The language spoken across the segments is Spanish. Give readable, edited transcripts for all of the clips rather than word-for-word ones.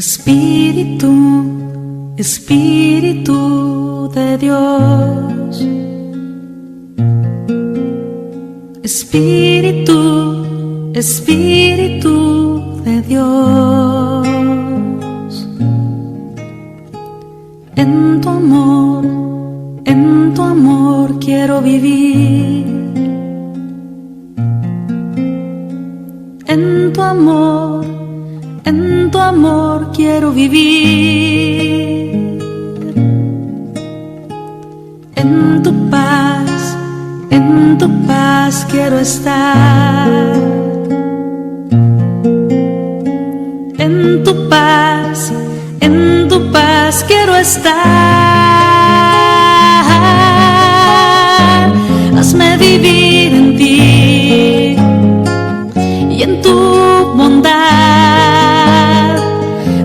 Espíritu, Espíritu de Dios. Espíritu, Espíritu de Dios. En tu amor quiero vivir. En tu amor quiero vivir. En tu paz quiero estar. En tu paz quiero estar. Hazme vivir en ti y en tu bondad.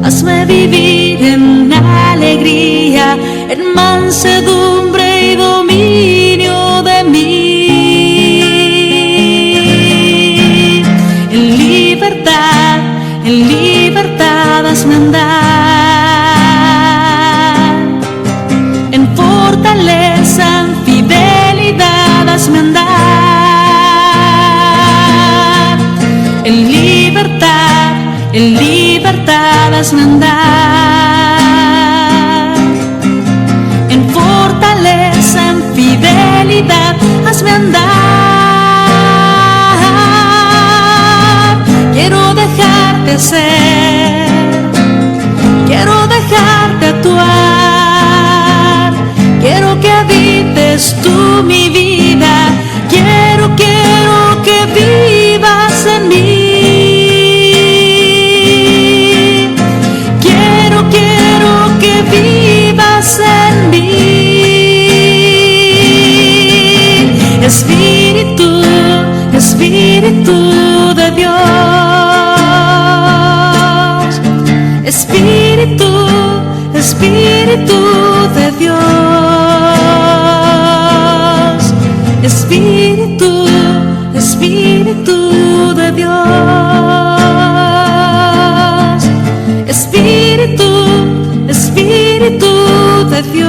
Hazme vivir en alegría, en mansedumbre y dominio de mí. En libertad hazme andar. En fortaleza, en fidelidad hazme andar. En libertad hazme andar. En fortaleza, en fidelidad hazme andar. Quiero dejarte ser, quiero dejarte actuar. Quiero que habites tú mi vida. Quiero que vivas en mí. Quiero que vivas en mí. Espíritu, Espíritu de Dios. Espíritu, Espíritu de Dios. Espíritu, Espíritu de Dios. Espíritu, Espíritu de Dios.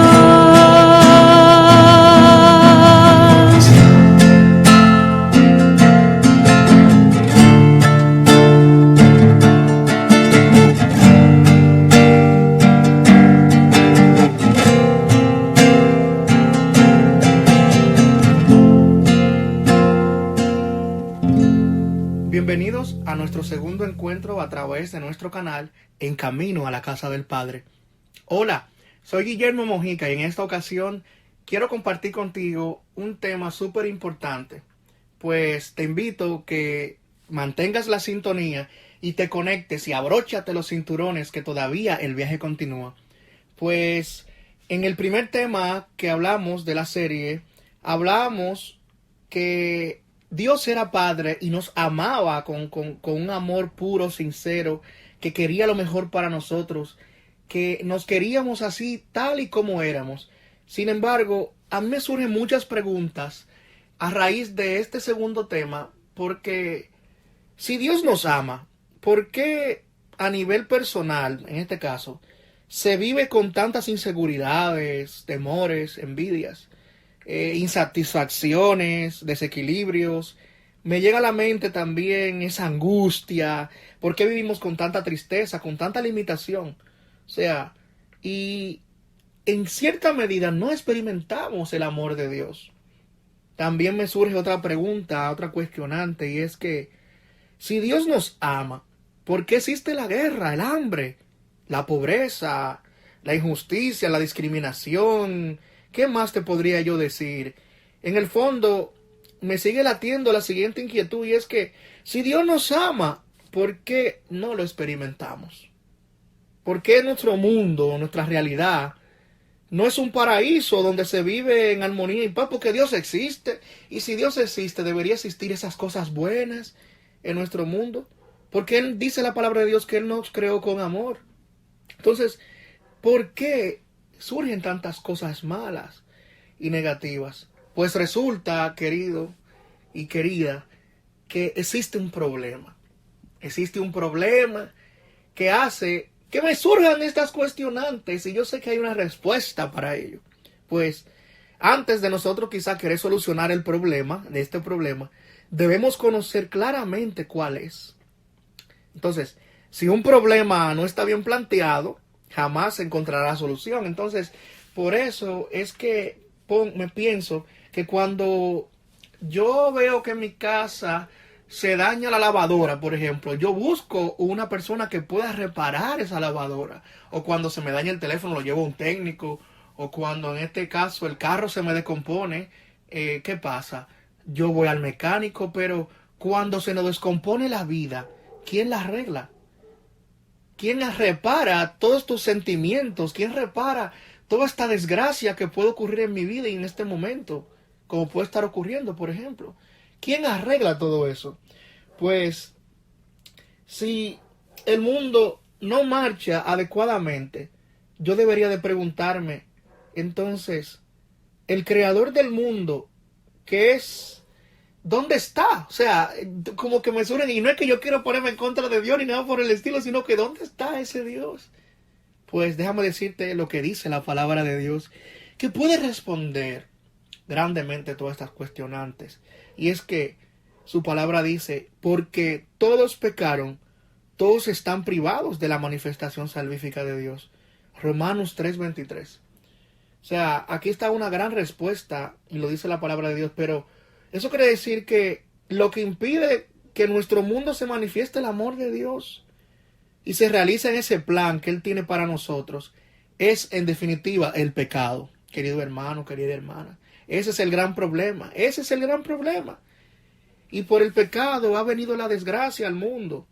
Bienvenidos a nuestro segundo encuentro a través de nuestro canal En Camino a la Casa del Padre. Hola, soy Guillermo Mojica y en esta ocasión quiero compartir contigo un tema súper importante. Pues te invito que mantengas la sintonía y te conectes y abróchate los cinturones que todavía el viaje continúa. Pues en el primer tema que hablamos de la serie, hablamos que Dios era Padre y nos amaba con un amor puro, sincero, que quería lo mejor para nosotros, que nos queríamos así, tal y como éramos. Sin embargo, a mí me surgen muchas preguntas a raíz de este segundo tema, porque si Dios nos ama, ¿por qué a nivel personal, en este caso, se vive con tantas inseguridades, temores, envidias? Insatisfacciones, desequilibrios? Me llega a la mente también esa angustia. ¿Por qué vivimos con tanta tristeza, con tanta limitación? O sea, y en cierta medida no experimentamos el amor de Dios. También me surge otra pregunta, otra cuestionante, y es que si Dios nos ama, ¿por qué existe la guerra, el hambre, la pobreza, la injusticia, la discriminación? ¿Qué más te podría yo decir? En el fondo, me sigue latiendo la siguiente inquietud, y es que si Dios nos ama, ¿por qué no lo experimentamos? ¿Por qué nuestro mundo, nuestra realidad, no es un paraíso donde se vive en armonía y paz? Porque Dios existe, y si Dios existe, debería existir esas cosas buenas en nuestro mundo, porque Él dice la palabra de Dios que Él nos creó con amor. Entonces, ¿por qué surgen tantas cosas malas y negativas? Pues resulta, querido y querida, que existe un problema. Existe un problema que hace que me surjan estas cuestionantes y yo sé que hay una respuesta para ello. Pues antes de nosotros quizá querer solucionar el problema, de este problema, debemos conocer claramente cuál es. Entonces, si un problema no está bien planteado, jamás se encontrará solución. Entonces, por eso es que me pienso que cuando yo veo que en mi casa se daña la lavadora, por ejemplo, yo busco una persona que pueda reparar esa lavadora. O cuando se me daña el teléfono, lo llevo a un técnico. O cuando en este caso el carro se me descompone, ¿qué pasa? Yo voy al mecánico, pero cuando se nos descompone la vida, ¿quién la arregla? ¿Quién repara todos tus sentimientos? ¿Quién repara toda esta desgracia que puede ocurrir en mi vida y en este momento? Como puede estar ocurriendo, por ejemplo. ¿Quién arregla todo eso? Pues, si el mundo no marcha adecuadamente, yo debería de preguntarme, entonces, el creador del mundo, ¿qué es? ¿Dónde está? O sea, como que me suena, y no es que yo quiero ponerme en contra de Dios ni nada por el estilo, sino que ¿dónde está ese Dios? Pues déjame decirte lo que dice la palabra de Dios, que puede responder grandemente todas estas cuestionantes. Y es que su palabra dice, porque todos pecaron, todos están privados de la manifestación salvífica de Dios. Romanos 3:23. O sea, aquí está una gran respuesta, y lo dice la palabra de Dios, pero eso quiere decir que lo que impide que en nuestro mundo se manifieste el amor de Dios y se realice en ese plan que Él tiene para nosotros es, en definitiva, el pecado. Querido hermano, querida hermana, ese es el gran problema, ese es el gran problema. Y por el pecado ha venido la desgracia al mundo.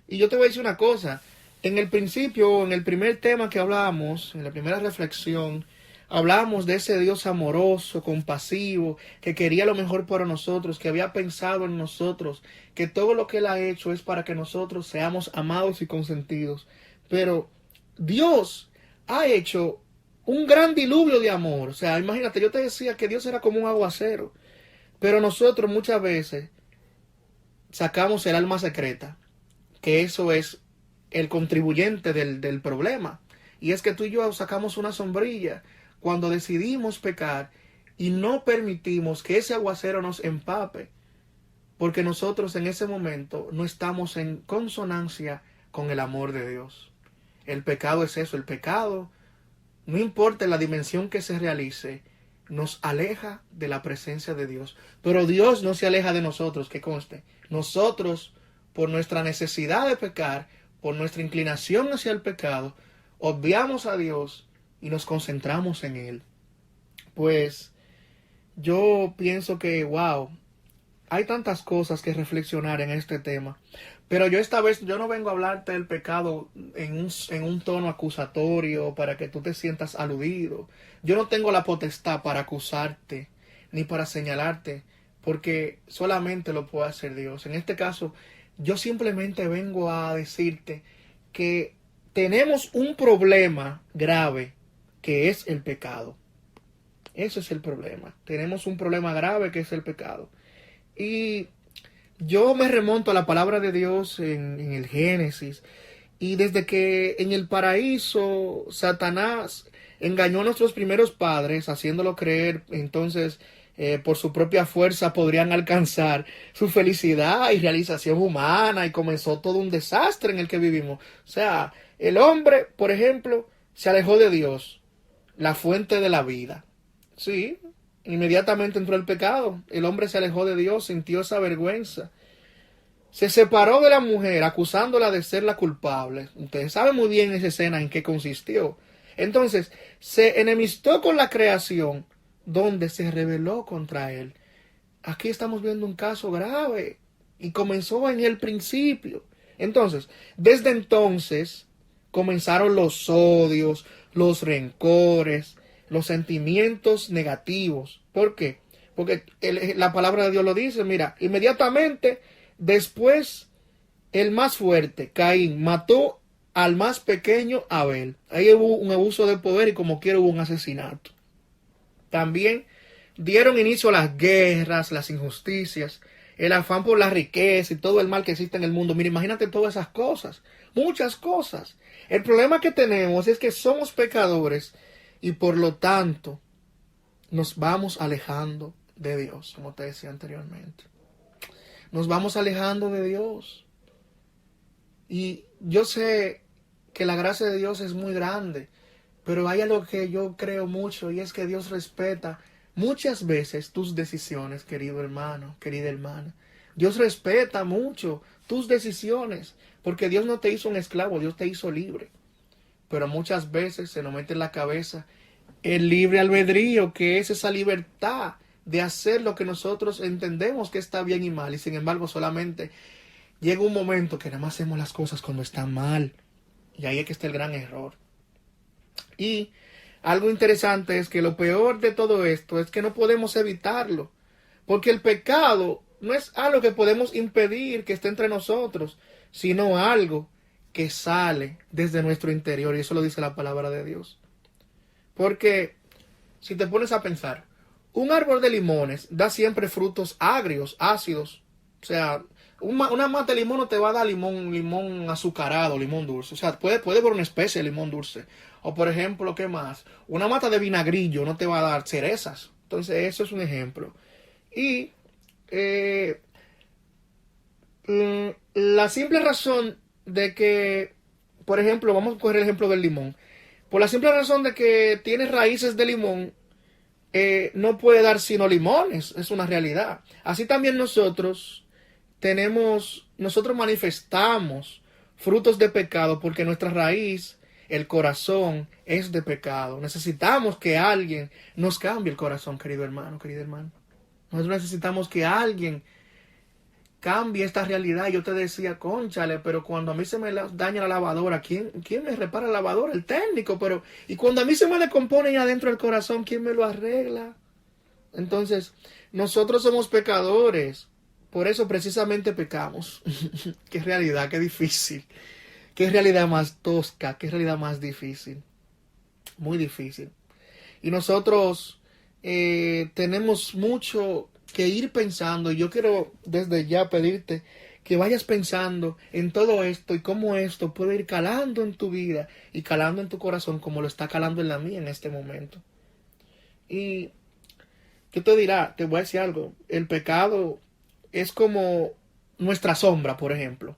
Y yo te voy a decir una cosa, en el principio, en el primer tema que hablamos, en la primera reflexión, hablamos de ese Dios amoroso, compasivo, que quería lo mejor para nosotros, que había pensado en nosotros, que todo lo que Él ha hecho es para que nosotros seamos amados y consentidos. Pero Dios ha hecho un gran diluvio de amor. O sea, imagínate, yo te decía que Dios era como un aguacero, pero nosotros muchas veces sacamos el alma secreta, que eso es el contribuyente del problema. Y es que tú y yo sacamos una sombrilla cuando decidimos pecar y no permitimos que ese aguacero nos empape, porque nosotros en ese momento no estamos en consonancia con el amor de Dios. El pecado es eso, el pecado, no importa la dimensión que se realice, nos aleja de la presencia de Dios. Pero Dios no se aleja de nosotros, que conste. Nosotros, por nuestra necesidad de pecar, por nuestra inclinación hacia el pecado, obviamos a Dios y nos concentramos en Él. Pues yo pienso que, wow, hay tantas cosas que reflexionar en este tema. Pero yo esta vez, yo no vengo a hablarte del pecado en un tono acusatorio para que tú te sientas aludido. Yo no tengo la potestad para acusarte ni para señalarte, porque solamente lo puede hacer Dios. En este caso, yo simplemente vengo a decirte que tenemos un problema grave, que es el pecado. Ese es el problema. Tenemos un problema grave que es el pecado. Y yo me remonto a la palabra de Dios en el Génesis. Y desde que en el paraíso Satanás engañó a nuestros primeros padres, haciéndolo creer entonces por su propia fuerza podrían alcanzar su felicidad y realización humana, y comenzó todo un desastre en el que vivimos. O sea, el hombre, por ejemplo, se alejó de Dios, la fuente de la vida. Sí, inmediatamente entró el pecado. El hombre se alejó de Dios, sintió esa vergüenza. Se separó de la mujer, acusándola de ser la culpable. Ustedes saben muy bien esa escena en qué consistió. Entonces, se enemistó con la creación, donde se rebeló contra él. Aquí estamos viendo un caso grave, y comenzó en el principio. Entonces, desde entonces, comenzaron los odios, los rencores, los sentimientos negativos. ¿Por qué? Porque la palabra de Dios lo dice. Mira, inmediatamente después el más fuerte, Caín, mató al más pequeño, Abel. Ahí hubo un abuso de poder y como quiera hubo un asesinato. También dieron inicio a las guerras, las injusticias. el afán por la riqueza y todo el mal que existe en el mundo. Mira, imagínate todas esas cosas, muchas cosas. El problema que tenemos es que somos pecadores y por lo tanto nos vamos alejando de Dios, como te decía anteriormente. Nos vamos alejando de Dios. Y yo sé que la gracia de Dios es muy grande, pero hay algo que yo creo mucho y es que Dios respeta muchas veces tus decisiones, querido hermano, querida hermana. Dios respeta mucho tus decisiones, porque Dios no te hizo un esclavo, Dios te hizo libre. Pero muchas veces se nos mete en la cabeza el libre albedrío, que es esa libertad de hacer lo que nosotros entendemos que está bien y mal, y sin embargo solamente llega un momento que nada más hacemos las cosas cuando están mal, y ahí es que está el gran error. Y algo interesante es que lo peor de todo esto es que no podemos evitarlo, porque el pecado no es algo que podemos impedir que esté entre nosotros, sino algo que sale desde nuestro interior, y eso lo dice la palabra de Dios. Porque si te pones a pensar, un árbol de limones da siempre frutos agrios, ácidos. O sea, una mata de limón no te va a dar limón azucarado, limón dulce. O sea, puede por una especie de limón dulce. O por ejemplo, ¿qué más? Una mata de vinagrillo no te va a dar cerezas. Entonces, eso es un ejemplo. Y la simple razón de que, por ejemplo, vamos a coger el ejemplo del limón. Por la simple razón de que tiene raíces de limón, no puede dar sino limones, es una realidad. Así también nosotros manifestamos frutos de pecado porque nuestra raíz, el corazón, es de pecado. Necesitamos que alguien nos cambie el corazón, querido hermano, querida hermana. Nosotros necesitamos que alguien cambie esta realidad. Yo te decía, cónchale, pero cuando a mí se me daña la lavadora, ¿quién me repara la lavadora? El técnico. Y cuando a mí se me descompone ahí adentro del corazón, ¿quién me lo arregla? Entonces, nosotros somos pecadores. Por eso precisamente pecamos. Qué realidad, qué difícil. Qué realidad más tosca, qué realidad más difícil. Muy difícil. Y nosotros tenemos mucho que ir pensando, y yo quiero desde ya pedirte que vayas pensando en todo esto y cómo esto puede ir calando en tu vida y calando en tu corazón como lo está calando en la mía en este momento. Y ¿qué te dirá? Te voy a decir algo. El pecado es como nuestra sombra, por ejemplo.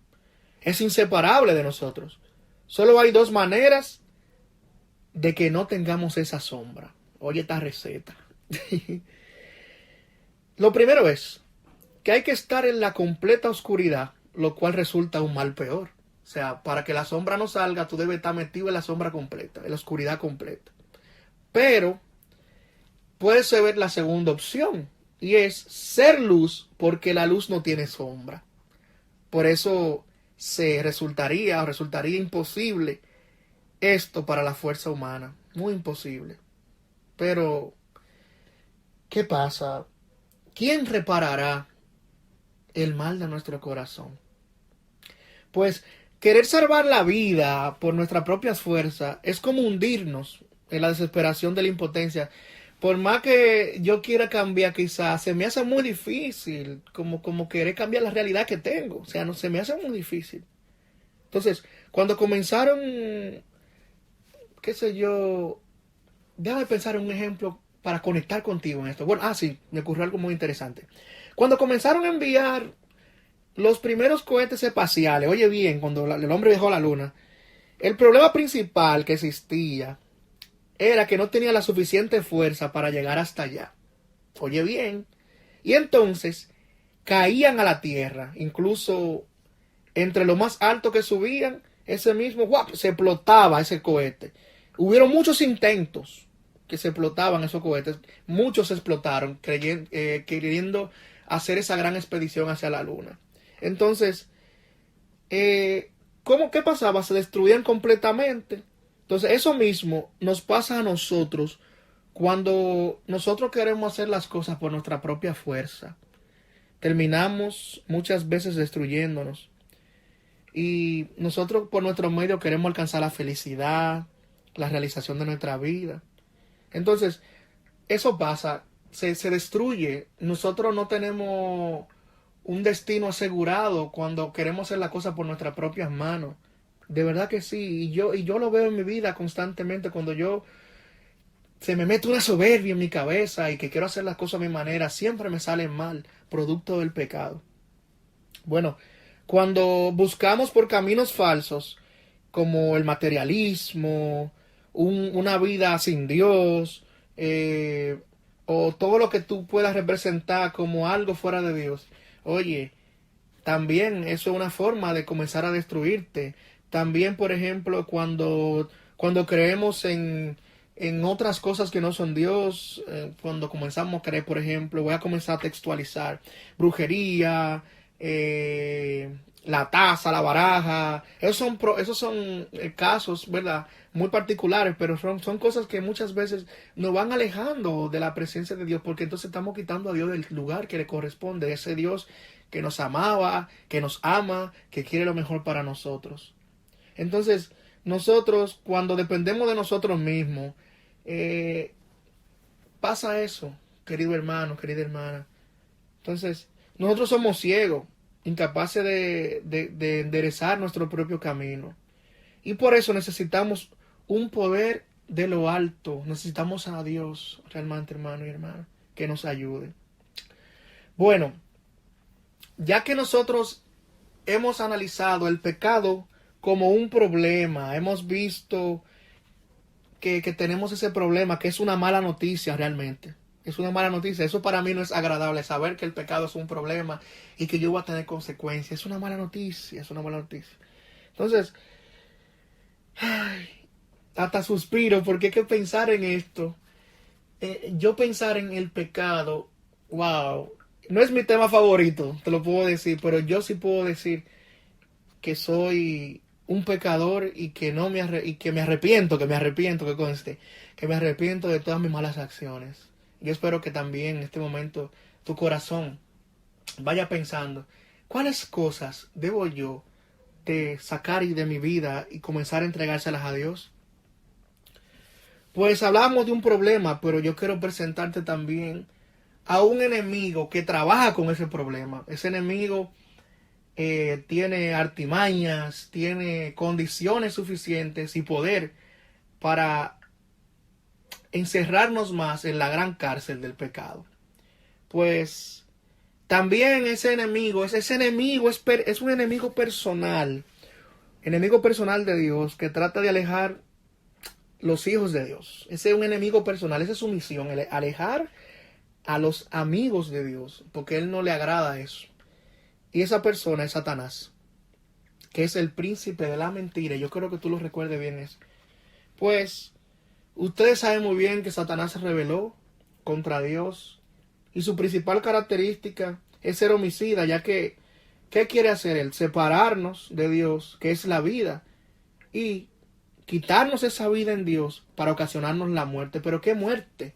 Es inseparable de nosotros. Solo hay dos maneras de que no tengamos esa sombra. Oye esta receta. Lo primero es que hay que estar en la completa oscuridad, lo cual resulta un mal peor. O sea, para que la sombra no salga, tú debes estar metido en la sombra completa, en la oscuridad completa. Pero puedes ver la segunda opción, y es ser luz, porque la luz no tiene sombra. Por eso resultaría imposible esto para la fuerza humana. Muy imposible. Pero, ¿qué pasa? ¿Quién reparará el mal de nuestro corazón? Pues querer salvar la vida por nuestras propias fuerzas es como hundirnos en la desesperación de la impotencia. Por más que yo quiera cambiar, quizás se me hace muy difícil, como querer cambiar la realidad que tengo. O sea, no, se me hace muy difícil. Entonces, cuando comenzaron, qué sé yo, déjame pensar en un ejemplo para conectar contigo en esto. Bueno, sí, me ocurrió algo muy interesante. Cuando comenzaron a enviar los primeros cohetes espaciales, oye bien, cuando el hombre viajó a la luna, el problema principal que existía era que no tenía la suficiente fuerza para llegar hasta allá. Oye bien. Y entonces caían a la Tierra, incluso entre lo más alto que subían, ese mismo, se explotaba ese cohete. Hubieron muchos intentos que se explotaban esos cohetes, muchos explotaron queriendo hacer esa gran expedición hacia la luna. Entonces, ¿qué pasaba? Se destruían completamente. Entonces, eso mismo nos pasa a nosotros cuando nosotros queremos hacer las cosas por nuestra propia fuerza. Terminamos muchas veces destruyéndonos. Y nosotros por nuestro medio queremos alcanzar la felicidad, la realización de nuestra vida. Entonces, eso pasa, se destruye. Nosotros no tenemos un destino asegurado cuando queremos hacer la cosa por nuestras propias manos. De verdad que sí. Y yo lo veo en mi vida constantemente cuando se me mete una soberbia en mi cabeza y que quiero hacer las cosas a mi manera, siempre me salen mal, producto del pecado. Bueno, cuando buscamos por caminos falsos, como el materialismo, una vida sin Dios, o todo lo que tú puedas representar como algo fuera de Dios, oye, también eso es una forma de comenzar a destruirte. También, por ejemplo, cuando creemos en otras cosas que no son Dios, cuando comenzamos a creer, por ejemplo, voy a comenzar a textualizar, brujería, la taza, la baraja, esos son casos, ¿verdad? Muy particulares, pero son cosas que muchas veces nos van alejando de la presencia de Dios, porque entonces estamos quitando a Dios del lugar que le corresponde, ese Dios que nos amaba, que nos ama, que quiere lo mejor para nosotros. Entonces, nosotros, cuando dependemos de nosotros mismos, pasa eso, querido hermano, querida hermana. Entonces, nosotros somos ciegos, incapaces de enderezar nuestro propio camino. Y por eso necesitamos un poder de lo alto. Necesitamos a Dios, realmente, hermano y hermana, que nos ayude. Bueno, ya que nosotros hemos analizado el pecado como un problema, hemos visto que tenemos ese problema, que es una mala noticia realmente. Es una mala noticia. Eso para mí no es agradable, saber que el pecado es un problema y que yo voy a tener consecuencias. Es una mala noticia, es una mala noticia. Entonces, ay, hasta suspiro porque hay que pensar en esto. Yo pensar en el pecado, wow, no es mi tema favorito, te lo puedo decir, pero yo sí puedo decir que soy un pecador y que me arrepiento, que conste, que me arrepiento de todas mis malas acciones. Yo espero que también en este momento tu corazón vaya pensando, ¿cuáles cosas debo yo de sacar de mi vida y comenzar a entregárselas a Dios? Pues hablamos de un problema, pero yo quiero presentarte también a un enemigo que trabaja con ese problema. Ese enemigo tiene artimañas, tiene condiciones suficientes y poder para encerrarnos más en la gran cárcel del pecado. Pues también ese enemigo es un enemigo personal de Dios, que trata de alejar los hijos de Dios. Ese es un enemigo personal, esa es su misión, alejar a los amigos de Dios, porque Él no le agrada eso. Y esa persona es Satanás, que es el príncipe de la mentira. Yo creo que tú lo recuerdes bien eso. Pues ustedes saben muy bien que Satanás se rebeló contra Dios y su principal característica es ser homicida, ya que ¿qué quiere hacer él? Separarnos de Dios, que es la vida, y quitarnos esa vida en Dios para ocasionarnos la muerte. ¿Pero qué muerte?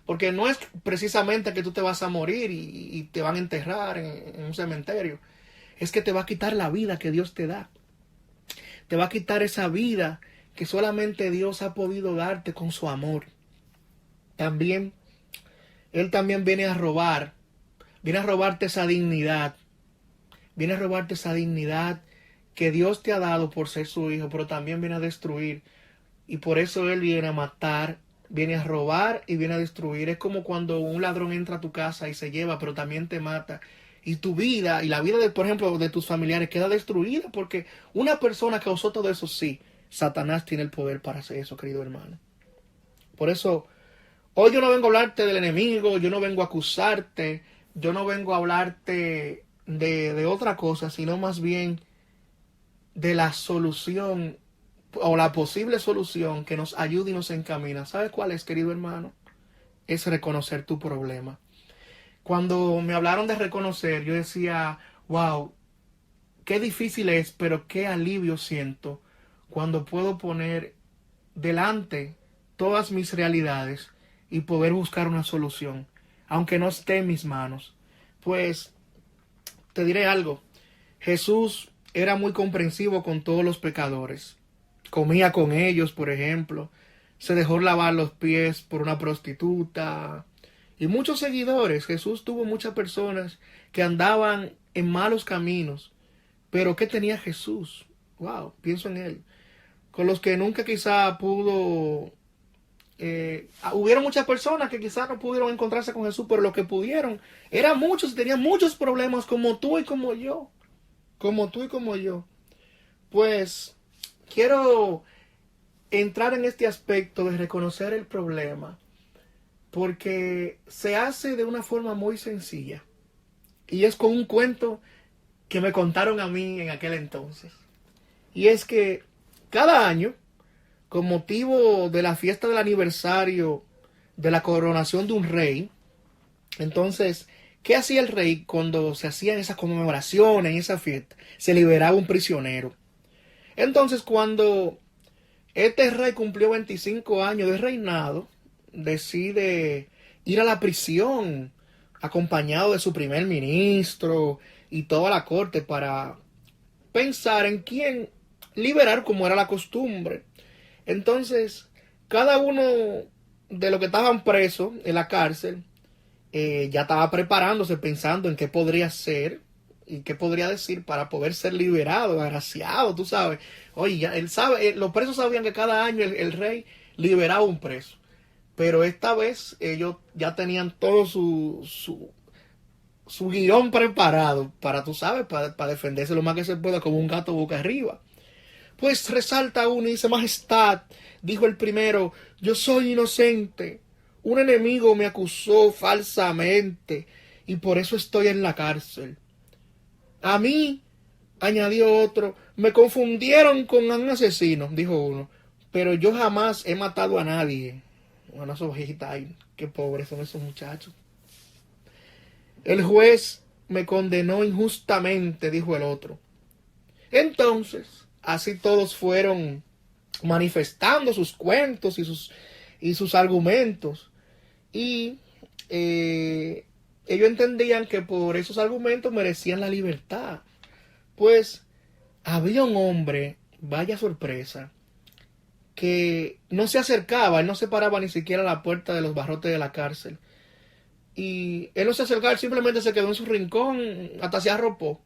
Porque no es precisamente que tú te vas a morir y te van a enterrar en un cementerio. Es que te va a quitar la vida que Dios te da. Te va a quitar esa vida que solamente Dios ha podido darte con su amor. También, Él también viene a robarte esa dignidad. Viene a robarte esa dignidad que Dios te ha dado por ser su hijo, pero también viene a destruir. Y por eso Él viene a matar, viene a robar y viene a destruir. Es como cuando un ladrón entra a tu casa y se lleva, pero también te mata. Y tu vida y la vida, por ejemplo, de tus familiares queda destruida porque una persona causó todo eso. Sí, Satanás tiene el poder para hacer eso, querido hermano. Por eso, hoy yo no vengo a hablarte del enemigo, yo no vengo a acusarte, yo no vengo a hablarte de otra cosa, sino más bien de la solución o la posible solución que nos ayude y nos encamina. ¿Sabes cuál es, querido hermano? Es reconocer tu problema. Cuando me hablaron de reconocer, yo decía, wow, qué difícil es, pero qué alivio siento cuando puedo poner delante todas mis realidades y poder buscar una solución, aunque no esté en mis manos. Pues te diré algo, Jesús era muy comprensivo con todos los pecadores. Comía con ellos, por ejemplo. Se dejó lavar los pies por una prostituta. y muchos seguidores. Jesús tuvo muchas personas que andaban en malos caminos. Pero ¿qué tenía Jesús? Wow, pienso en él. Con los que nunca quizá pudo... hubieron muchas personas que quizá no pudieron encontrarse con Jesús, pero lo que pudieron eran muchos, tenían muchos problemas como tú y como yo. Como tú y como yo. Pues quiero entrar en este aspecto de reconocer el problema, porque se hace de una forma muy sencilla. Y es con un cuento que me contaron a mí en aquel entonces. Y es que cada año, con motivo de la fiesta del aniversario de la coronación de un rey, entonces, ¿qué hacía el rey cuando se hacían esas conmemoraciones en esa fiesta? Se liberaba un prisionero. Entonces, cuando este rey cumplió 25 años de reinado, decide ir a la prisión acompañado de su primer ministro y toda la corte para pensar en quién liberar, como era la costumbre. Entonces, cada uno de los que estaban presos en la cárcel ya estaba preparándose, pensando en qué podría hacer y qué podría decir para poder ser liberado, agraciado, tú sabes. Oye, ya él sabe, los presos sabían que cada año el rey liberaba un preso. Pero esta vez ellos ya tenían todo su guión preparado para, tú sabes, para defenderse lo más que se pueda como un gato boca arriba. Pues resalta uno y dice: Majestad, dijo el primero, yo soy inocente. Un enemigo me acusó falsamente y por eso estoy en la cárcel. A mí, añadió otro, me confundieron con un asesino, dijo uno, pero yo jamás he matado a nadie. Unas ovejitas, ay, qué pobres son esos muchachos. El juez me condenó injustamente, dijo el otro. Entonces, así todos fueron manifestando sus cuentos y sus argumentos. Y ellos entendían que por esos argumentos merecían la libertad. Pues había un hombre, vaya sorpresa, que no se acercaba, él no se paraba ni siquiera a la puerta de los barrotes de la cárcel. Y él no se acercaba, él simplemente se quedó en su rincón, hasta se arropó.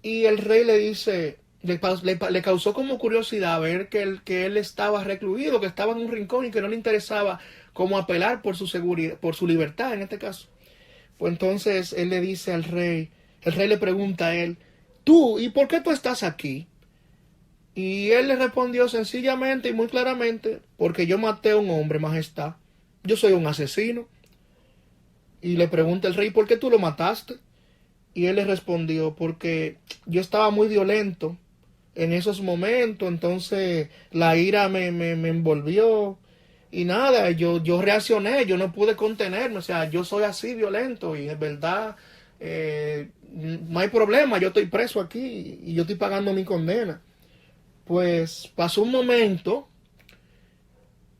Y el rey le dice, le causó como curiosidad ver que él estaba recluido, que estaba en un rincón y que no le interesaba como apelar por su seguridad, por su libertad en este caso. Pues entonces él le dice al rey, el rey le pregunta a él, tú, ¿y por qué tú estás aquí? Y él le respondió sencillamente y muy claramente, porque yo maté a un hombre, majestad. Yo soy un asesino. Y le pregunta el rey, ¿por qué tú lo mataste? Y él le respondió, porque yo estaba muy violento en esos momentos, entonces la ira me envolvió. Y nada, yo reaccioné, yo no pude contenerme, o sea, yo soy así violento y es verdad, no hay problema, yo estoy preso aquí y yo estoy pagando mi condena. Pues pasó un momento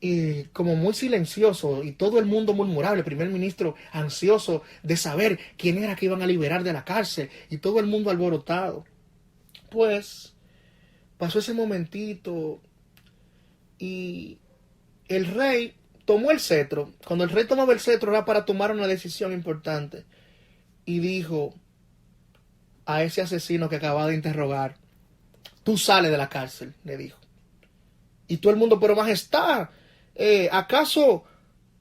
y como muy silencioso y todo el mundo murmuraba, el primer ministro ansioso de saber quién era que iban a liberar de la cárcel y todo el mundo alborotado. Pues pasó ese momentito y el rey tomó el cetro. Cuando el rey tomaba el cetro era para tomar una decisión importante y dijo a ese asesino que acababa de interrogar, tú sales de la cárcel, le dijo. Y todo el mundo, pero majestad, ¿acaso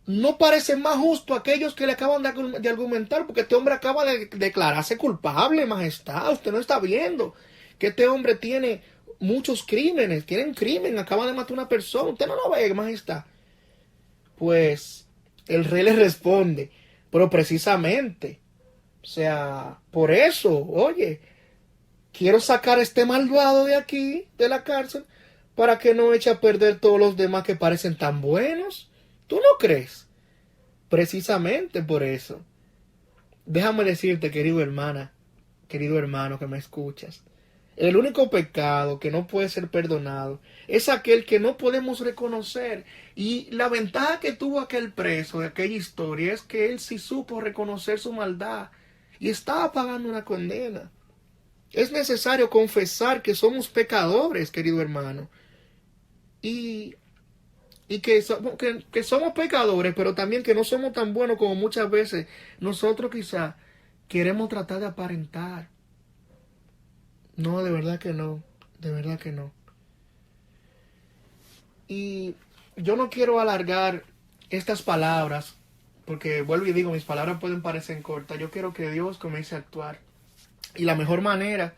no parece más justo aquellos que le acaban de argumentar? Porque este hombre acaba de declararse culpable, majestad. Usted no está viendo que este hombre tiene muchos crímenes, tiene un crimen, acaba de matar a una persona. Usted no lo ve, majestad. Pues el rey le responde, pero precisamente, o sea, por eso, oye, quiero sacar a este malvado de aquí, de la cárcel, para que no eche a perder todos los demás que parecen tan buenos. ¿Tú no crees? Precisamente por eso. Déjame decirte, querido hermano que me escuchas, el único pecado que no puede ser perdonado es aquel que no podemos reconocer. Y la ventaja que tuvo aquel preso de aquella historia es que él sí supo reconocer su maldad y estaba pagando una condena. Es necesario confesar que somos pecadores, querido hermano. Y y que somos pecadores, pero también que no somos tan buenos como muchas veces nosotros quizá queremos tratar de aparentar. No, de verdad que no, de verdad que no. Y yo no quiero alargar estas palabras, porque vuelvo y digo, mis palabras pueden parecer cortas. Yo quiero que Dios comience a actuar. Y la mejor manera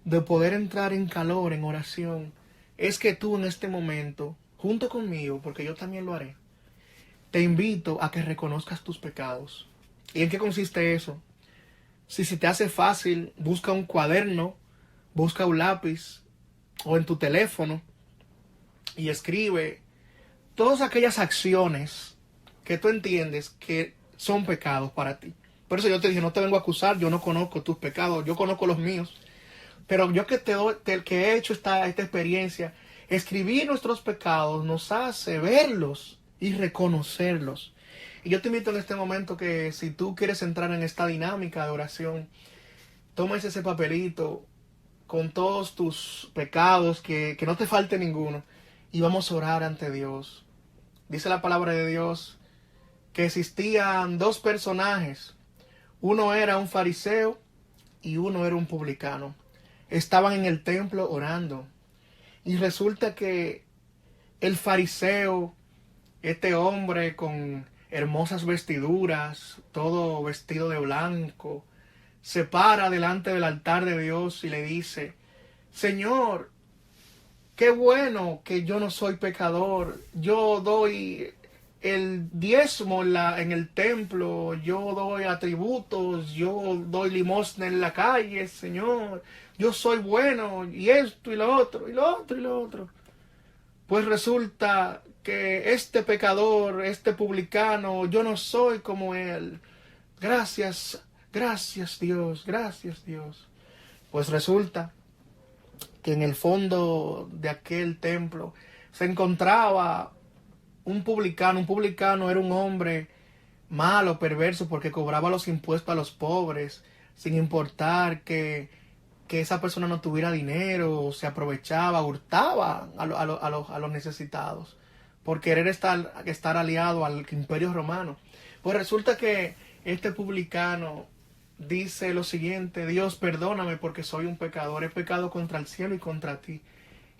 de poder entrar en calor, en oración, es que tú en este momento, junto conmigo, porque yo también lo haré, te invito a que reconozcas tus pecados. ¿Y en qué consiste eso? Si se te hace fácil, busca un cuaderno, busca un lápiz o en tu teléfono y escribe todas aquellas acciones que tú entiendes que son pecados para ti. Por eso yo te dije, no te vengo a acusar, yo no conozco tus pecados, yo conozco los míos. Pero yo que que he hecho esta experiencia, escribir nuestros pecados nos hace verlos y reconocerlos. Y yo te invito en este momento que si tú quieres entrar en esta dinámica de oración, tomes ese papelito con todos tus pecados, que no te falte ninguno, y vamos a orar ante Dios. Dice la palabra de Dios que existían dos personajes. Uno era un fariseo y uno era un publicano. Estaban en el templo orando. Y resulta que el fariseo, este hombre con hermosas vestiduras, todo vestido de blanco, se para delante del altar de Dios y le dice: Señor, qué bueno que yo no soy pecador. Yo doy el diezmo en el templo, yo doy atributos, yo doy limosna en la calle, Señor. Yo soy bueno, y esto y lo otro, y lo otro y lo otro. Pues resulta que este pecador, este publicano, yo no soy como él. Gracias, gracias Dios, gracias Dios. Pues resulta que en el fondo de aquel templo se encontraba un publicano. Un publicano era un hombre malo, perverso, porque cobraba los impuestos a los pobres, sin importar que esa persona no tuviera dinero, se aprovechaba, hurtaba a los necesitados, por querer estar aliado al imperio romano. Pues resulta que este publicano dice lo siguiente: Dios, perdóname porque soy un pecador, he pecado contra el cielo y contra ti,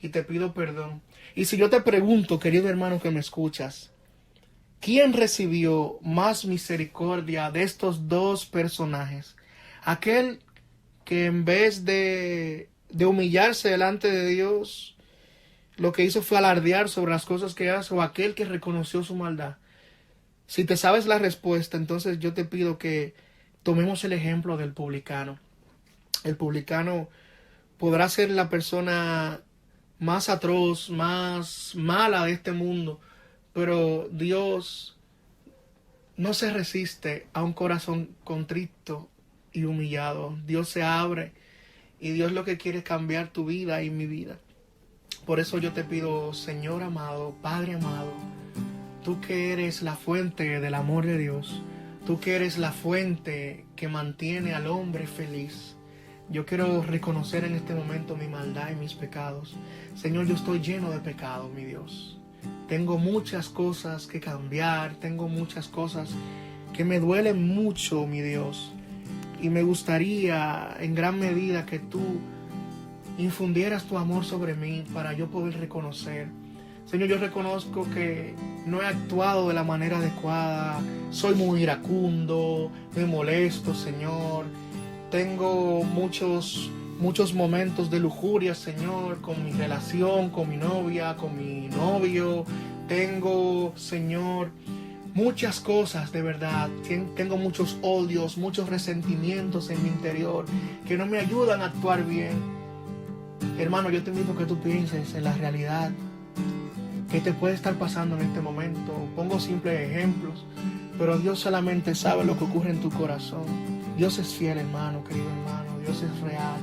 y te pido perdón. Y si yo te pregunto, querido hermano que me escuchas, ¿quién recibió más misericordia de estos dos personajes? Aquel que en vez de humillarse delante de Dios, lo que hizo fue alardear sobre las cosas que hace, o aquel que reconoció su maldad. Si te sabes la respuesta, entonces yo te pido que tomemos el ejemplo del publicano. El publicano podrá ser la persona más atroz, más mala de este mundo, pero Dios no se resiste a un corazón contrito y humillado. Dios se abre y Dios lo que quiere es cambiar tu vida y mi vida. Por eso yo te pido, Señor amado, Padre amado, tú que eres la fuente del amor de Dios, tú que eres la fuente que mantiene al hombre feliz, yo quiero reconocer en este momento mi maldad y mis pecados. Señor, yo estoy lleno de pecado, mi Dios. Tengo muchas cosas que cambiar, tengo muchas cosas que me duelen mucho, mi Dios. Y me gustaría en gran medida que tú infundieras tu amor sobre mí para yo poder reconocer. Señor, yo reconozco que no he actuado de la manera adecuada, soy muy iracundo, me molesto, Señor. Tengo muchos momentos de lujuria, Señor, con mi relación, con mi novia, con mi novio. Tengo, Señor, muchas cosas de verdad. Tengo muchos odios, muchos resentimientos en mi interior que no me ayudan a actuar bien. Hermano, yo te invito a que tú pienses en la realidad que te puede estar pasando en este momento. Pongo simples ejemplos, pero Dios solamente sabe lo que ocurre en tu corazón. Dios es fiel, hermano, querido hermano. Dios es real.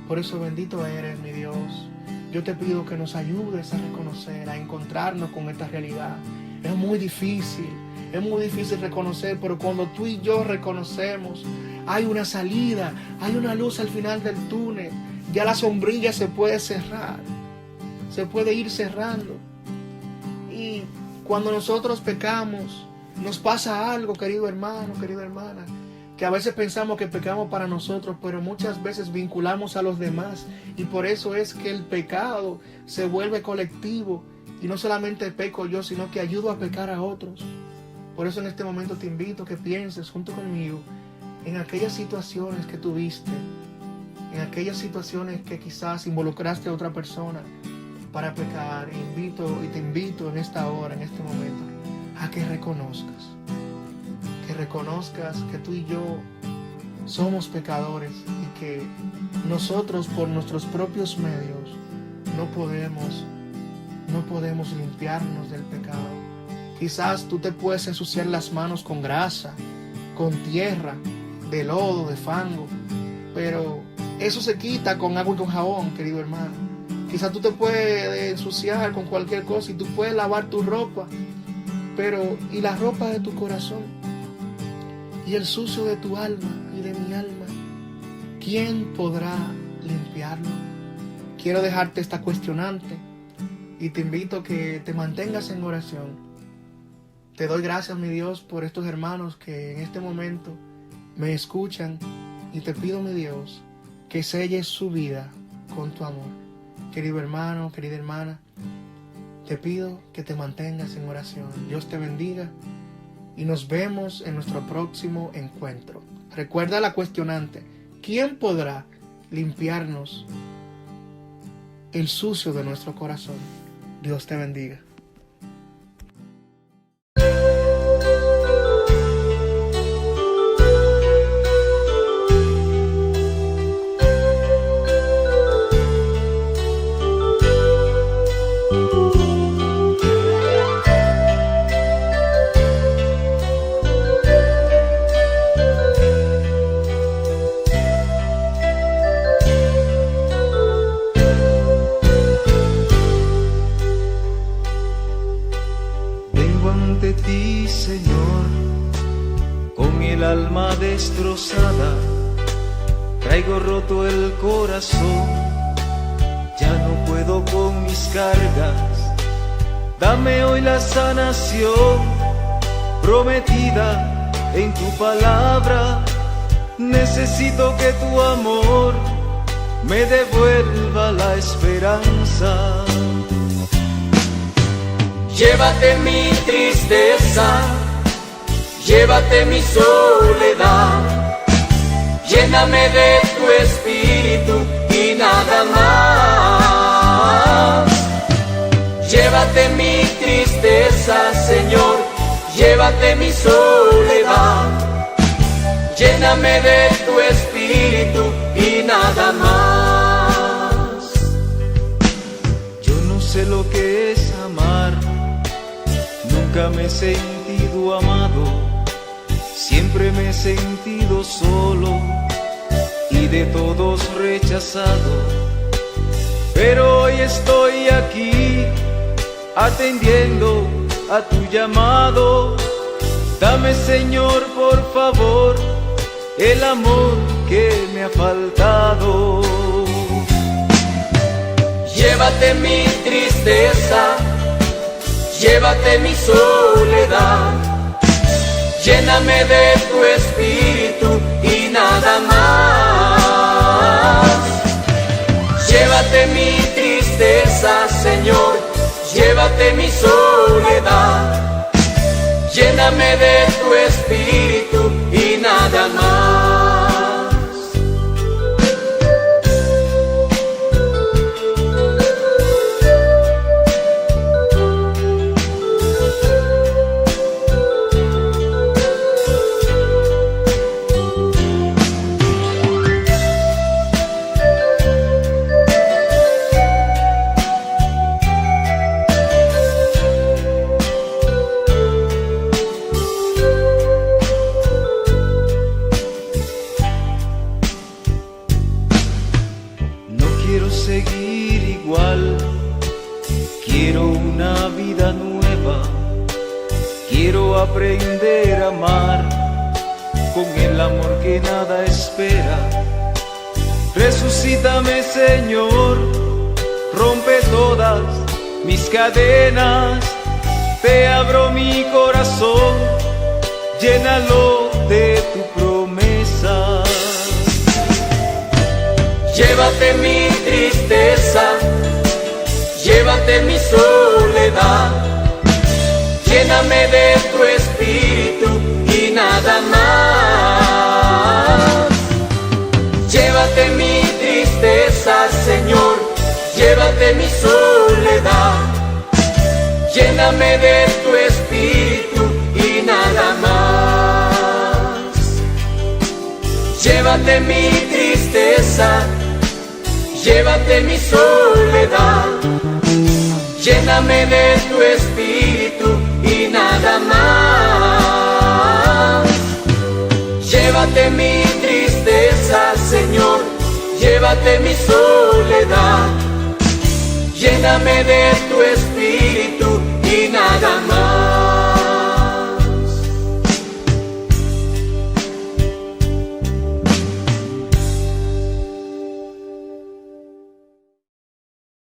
Por eso bendito eres, mi Dios. Yo te pido que nos ayudes a reconocer, a encontrarnos con esta realidad. Es muy difícil reconocer, pero cuando tú y yo reconocemos, hay una salida, hay una luz al final del túnel. Ya la sombrilla se puede cerrar, se puede ir cerrando. Y cuando nosotros pecamos, nos pasa algo, querido hermano, querida hermana, que a veces pensamos que pecamos para nosotros, pero muchas veces vinculamos a los demás, y por eso es que el pecado se vuelve colectivo, y no solamente peco yo, sino que ayudo a pecar a otros. Por eso en este momento te invito a que pienses junto conmigo en aquellas situaciones que tuviste, en aquellas situaciones que quizás involucraste a otra persona para pecar. Te invito en esta hora, en este momento, a que reconozcas que tú y yo somos pecadores y que nosotros por nuestros propios medios no podemos limpiarnos del pecado. Quizás tú te puedes ensuciar las manos con grasa, con tierra, de lodo, de fango, pero eso se quita con agua y con jabón, querido hermano. Quizás tú te puedes ensuciar con cualquier cosa y tú puedes lavar tu ropa, pero ¿y la ropa de tu corazón? ¿Y el sucio de tu alma y de mi alma? ¿Quién podrá limpiarlo? Quiero dejarte esta cuestionante y te invito a que te mantengas en oración. Te doy gracias, mi Dios, por estos hermanos que en este momento me escuchan, y te pido, mi Dios, que selles su vida con tu amor. Querido hermano, querida hermana, te pido que te mantengas en oración. Dios te bendiga y nos vemos en nuestro próximo encuentro. Recuerda la cuestionante: ¿quién podrá limpiarnos el sucio de nuestro corazón? Dios te bendiga. Ante ti, Señor, con el alma destrozada, traigo roto el corazón, ya no puedo con mis cargas. Dame hoy la sanación prometida en tu palabra. Necesito que tu amor me devuelva la esperanza. Llévate mi tristeza, llévate mi soledad, lléname de tu espíritu y nada más. Llévate mi tristeza, Señor, llévate mi soledad, lléname de tu espíritu y nada más. Yo no sé lo que es amar, nunca me he sentido amado, siempre me he sentido solo y de todos rechazado. Pero hoy estoy aquí atendiendo a tu llamado. Dame, Señor, por favor, el amor que me ha faltado. Llévate mi tristeza, llévate mi soledad, lléname de tu espíritu y nada más. Llévate mi tristeza, Señor, llévate mi soledad, lléname de tu espíritu y nada más. Quiero seguir igual, quiero una vida nueva, quiero aprender a amar con el amor que nada espera. Resucítame, Señor, rompe todas mis cadenas, te abro mi corazón, llénalo de tu promesa. Llévate mi tristeza, llévate mi soledad, lléname de tu espíritu y nada más. Llévate mi tristeza, Señor, llévate mi soledad, lléname de tu espíritu y nada más. Llévate mi tristeza, llévate mi soledad, lléname de tu espíritu y nada más. Llévate mi tristeza, Señor, llévate mi soledad, lléname de tu espíritu